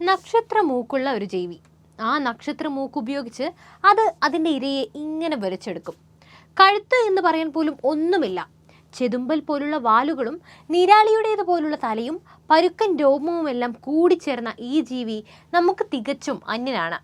നക്ഷത്ര മൂക്കുള്ള ഒരു ജീവി. ആ നക്ഷത്ര മൂക്ക് ഉപയോഗിച്ച് അത് അതിൻ്റെ ഇരയെ ഇങ്ങനെ വരച്ചെടുക്കും. കഴുത്ത് എന്ന് പറയാൻ പോലും ഒന്നുമില്ല. ചെതുമ്പൽ പോലുള്ള വാലുകളും നീരാളിയുടേത് പോലുള്ള തലയും പരുക്കൻ രോമവുമെല്ലാം കൂടിച്ചേർന്ന ഈ ജീവി നമുക്ക് തികച്ചും അന്യനാണ്.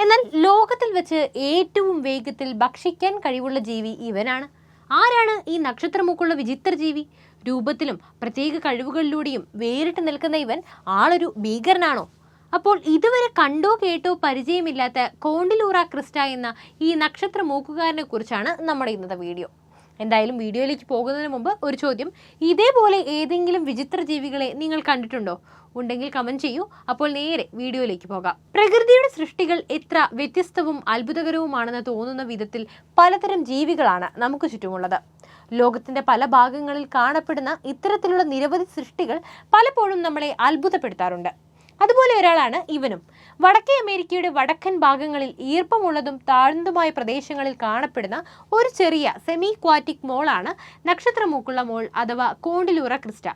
എന്നാൽ ലോകത്തിൽ വെച്ച് ഏറ്റവും വേഗത്തിൽ ഭക്ഷിക്കാൻ കഴിവുള്ള ജീവി ഇവനാണ്. ആരാണ് ഈ നക്ഷത്രമൂക്കുള്ള വിചിത്ര ജീവി? രൂപത്തിലും പ്രത്യേക കഴിവുകളിലൂടെയും വേറിട്ട് നിൽക്കുന്ന ഇവൻ ആളൊരു ഭീകരനാണോ? അപ്പോൾ ഇതുവരെ കണ്ടോ കേട്ടോ പരിചയമില്ലാത്ത കോണ്ടിലൂറ ക്രിസ്റ്റ എന്ന ഈ നക്ഷത്ര മൂക്കുകാരനെ കുറിച്ചാണ് നമ്മുടെ ഇന്നത്തെ വീഡിയോ. എന്തായാലും വീഡിയോയിലേക്ക് പോകുന്നതിന് മുമ്പ് ഒരു ചോദ്യം: ഇതേപോലെ ഏതെങ്കിലും വിചിത്ര ജീവികളെ നിങ്ങൾ കണ്ടിട്ടുണ്ടോ? ഉണ്ടെങ്കിൽ കമന്റ് ചെയ്യൂ. അപ്പോൾ നേരെ വീഡിയോയിലേക്ക് പോകാം. പ്രകൃതിയുടെ സൃഷ്ടികൾ എത്ര വ്യത്യസ്തവും അത്ഭുതകരവുമാണെന്ന് തോന്നുന്ന വിധത്തിൽ പലതരം ജീവികളാണ് നമുക്ക് ചുറ്റുമുള്ളത്. ലോകത്തിന്റെ പല ഭാഗങ്ങളിൽ കാണപ്പെടുന്ന ഇത്തരത്തിലുള്ള നിരവധി സൃഷ്ടികൾ പലപ്പോഴും നമ്മളെ അത്ഭുതപ്പെടുത്താറുണ്ട്. അതുപോലെ ഒരാളാണ് ഇവനും. വടക്കേ അമേരിക്കയുടെ വടക്കൻ ഭാഗങ്ങളിൽ ഈർപ്പമുള്ളതും താഴ്ന്നതുമായ പ്രദേശങ്ങളിൽ കാണപ്പെടുന്ന ഒരു ചെറിയ സെമിക്വാറ്റിക് മോളാണ് നക്ഷത്രമൂക്കുള്ള മോൾ അഥവാ കോണ്ടിലൂറ ക്രിസ്റ്റ.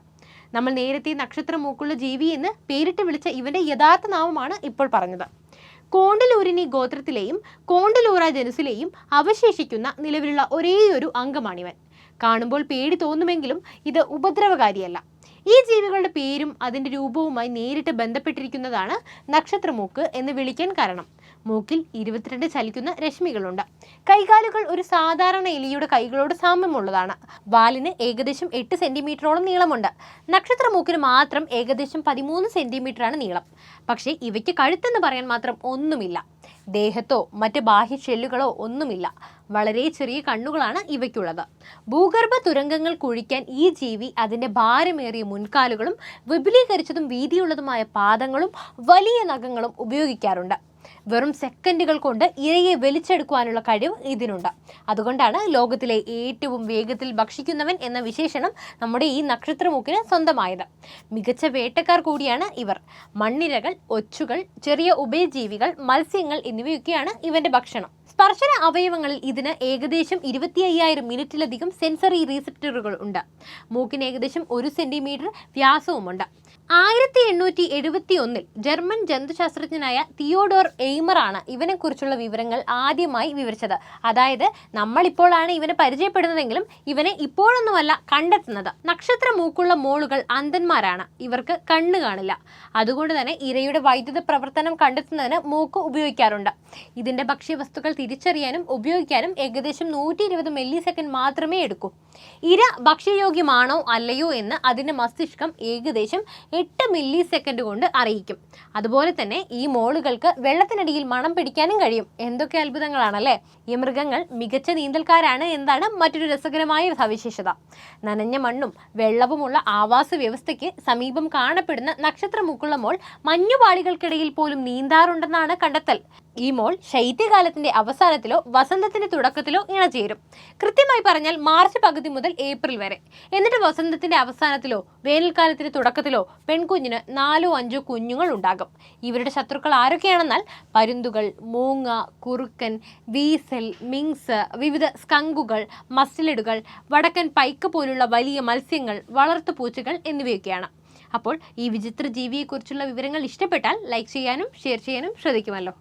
നമ്മൾ നേരത്തെ നക്ഷത്രമൂക്കുള്ള ജീവി എന്ന് പേരിട്ട് വിളിച്ച ഇവന്റെ യഥാർത്ഥ നാമമാണ് ഇപ്പോൾ പറഞ്ഞത്. കോണ്ടിലൂരിനി ഗോത്രത്തിലെയും കോണ്ടിലൂറ ജനുസിലെയും അവശേഷിക്കുന്ന നിലവിലുള്ള ഒരേയൊരു അംഗമാണിവൻ. കാണുമ്പോൾ പേടി തോന്നുമെങ്കിലും ഇത് ഉപദ്രവകാരിയല്ല. ഈ ജീവികളുടെ പേരും അതിൻ്റെ രൂപവുമായി നേരിട്ട് ബന്ധപ്പെട്ടിരിക്കുന്നതാണ് നക്ഷത്രമൂക്ക് എന്ന് വിളിക്കാൻ കാരണം. മൂക്കിൽ 22 ചലിക്കുന്ന രശ്മികളുണ്ട്. കൈകാലുകൾ ഒരു സാധാരണ എലിയുടെ കൈകളോട് സാമ്യമുള്ളതാണ്. വാലിന് ഏകദേശം 8 സെന്റിമീറ്ററോളം നീളമുണ്ട്. നക്ഷത്രമൂക്കിന് മാത്രം ഏകദേശം 13 സെന്റിമീറ്ററാണ് നീളം. പക്ഷേ ഇവയ്ക്ക് കഴുത്തെന്ന് പറയാൻ മാത്രം ഒന്നുമില്ല. ദേഹത്തോ മറ്റ് ബാഹ്യ ഷെല്ലുകളോ ഒന്നുമില്ല. വളരെ ചെറിയ കണ്ണുകളാണ് ഇവയ്ക്കുള്ളത്. ഭൂഗർഭ തുരങ്കങ്ങൾ കുഴിക്കാൻ ഈ ജീവി അതിൻ്റെ ഭാരമേറിയ മുൻകാലുകളും വിപുലീകരിച്ചതും വീതിയുള്ളതുമായ പാദങ്ങളും വലിയ നഖങ്ങളും ഉപയോഗിക്കാറുണ്ട്. വെറും സെക്കൻഡുകൾ കൊണ്ട് ഇരയെ വലിച്ചെടുക്കുവാനുള്ള കഴിവ് ഇതിനുണ്ട്. അതുകൊണ്ടാണ് ലോകത്തിലെ ഏറ്റവും വേഗത്തിൽ ഭക്ഷിക്കുന്നവൻ എന്ന വിശേഷണം നമ്മുടെ ഈ നക്ഷത്രമൂക്കിന് സ്വന്തമായത്. മികച്ച വേട്ടക്കാർ കൂടിയാണ് ഇവർ. മണ്ണിരകൾ, ഒച്ചുകൾ, ചെറിയ ഉഭയജീവികൾ, മത്സ്യങ്ങൾ എന്നിവയൊക്കെയാണ് ഇവന്റെ ഭക്ഷണം. സ്പർശന അവയവങ്ങളിൽ ഇതിന് ഏകദേശം 25,000 മിനിറ്റിലധികം സെൻസറി റീസെപ്റ്ററുകൾ ഉണ്ട്. മൂക്കിന് ഏകദേശം 1 സെന്റിമീറ്റർ വ്യാസവുമുണ്ട്. 1871 ജർമ്മൻ ജന്തുശാസ്ത്രജ്ഞനായ തിയോഡോർ എയ്മറാണ് ഇവനെക്കുറിച്ചുള്ള വിവരങ്ങൾ ആദ്യമായി വിവരിച്ചത്. അതായത് നമ്മളിപ്പോഴാണ് ഇവനെ പരിചയപ്പെടുന്നതെങ്കിലും ഇവനെ ഇപ്പോഴൊന്നുമല്ല കണ്ടെത്തുന്നത്. നക്ഷത്ര മൂക്കുള്ള മോളുകൾ അന്ധന്മാരാണ്. ഇവർക്ക് കണ്ണ് കാണില്ല. അതുകൊണ്ട് തന്നെ ഇരയുടെ വൈദ്യുത പ്രവർത്തനം കണ്ടെത്തുന്നതിന് മൂക്ക് ഉപയോഗിക്കാറുണ്ട്. ഇതിന്റെ ഭക്ഷ്യവസ്തുക്കൾ തിരിച്ചറിയാനും ഉപയോഗിക്കാനും ഏകദേശം 120 മില്ലി സെക്കൻഡ് മാത്രമേ എടുക്കൂ. ഇര ഭക്ഷ്യയോഗ്യമാണോ അല്ലയോ എന്ന് അതിന്റെ മസ്തിഷ്കം ഏകദേശം 8 മില്ലി സെക്കൻഡ് കൊണ്ട് അറിയിക്കും. അതുപോലെ തന്നെ ഈ മോളുകൾക്ക് വെള്ളത്തിനടിയിൽ മണം പിടിക്കാനും കഴിയും. എന്തൊക്കെ അത്ഭുതങ്ങളാണല്ലേ! ഈ മൃഗങ്ങൾ മികച്ച നീന്തൽക്കാരാണ് എന്നതാണ് മറ്റൊരു രസകരമായ സവിശേഷത. നനഞ്ഞ മണ്ണും വെള്ളവുമുള്ള ആവാസ വ്യവസ്ഥയ്ക്ക് സമീപം കാണപ്പെടുന്ന നക്ഷത്രമൂക്കുള്ള മോൾ മഞ്ഞുപാളികൾക്കിടയിൽ പോലും നീന്താറുണ്ടെന്നാണ് കണ്ടെത്തൽ. ഈ മോൾ ശൈത്യകാലത്തിന്റെ അവസാനത്തിലോ വസന്തത്തിന്റെ തുടക്കത്തിലോ ഇണചേരും. കൃത്യമായി പറഞ്ഞാൽ മാർച്ച് പകുതി മുതൽ ഏപ്രിൽ വരെ. എന്നിട്ട് വസന്തത്തിന്റെ അവസാനത്തിലോ വേനൽക്കാലത്തിന്റെ തുടക്കത്തിലോ പെൺകുഞ്ഞിന് 4-5 കുഞ്ഞുങ്ങൾ ഉണ്ടാകും. ഇവരുടെ ശത്രുക്കൾ ആരൊക്കെയാണെന്നാൽ പരുന്തുകൾ, മൂങ്ങ, കുറുക്കൻ, വീസൽ, മിങ്സ്, വിവിധ സ്കങ്കുകൾ, മസ്റ്റിലിഡുകൾ, വടക്കൻ പൈക്ക് പോലുള്ള വലിയ മത്സ്യങ്ങൾ, വളർത്തുപൂച്ചകൾ എന്നിവയൊക്കെയാണ്. അപ്പോൾ ഈ വിചിത്ര ജീവിയെക്കുറിച്ചുള്ള വിവരങ്ങൾ ഇഷ്ടപ്പെട്ടാൽ ലൈക്ക് ചെയ്യാനും ഷെയർ ചെയ്യാനും ശ്രദ്ധിക്കുമല്ലോ.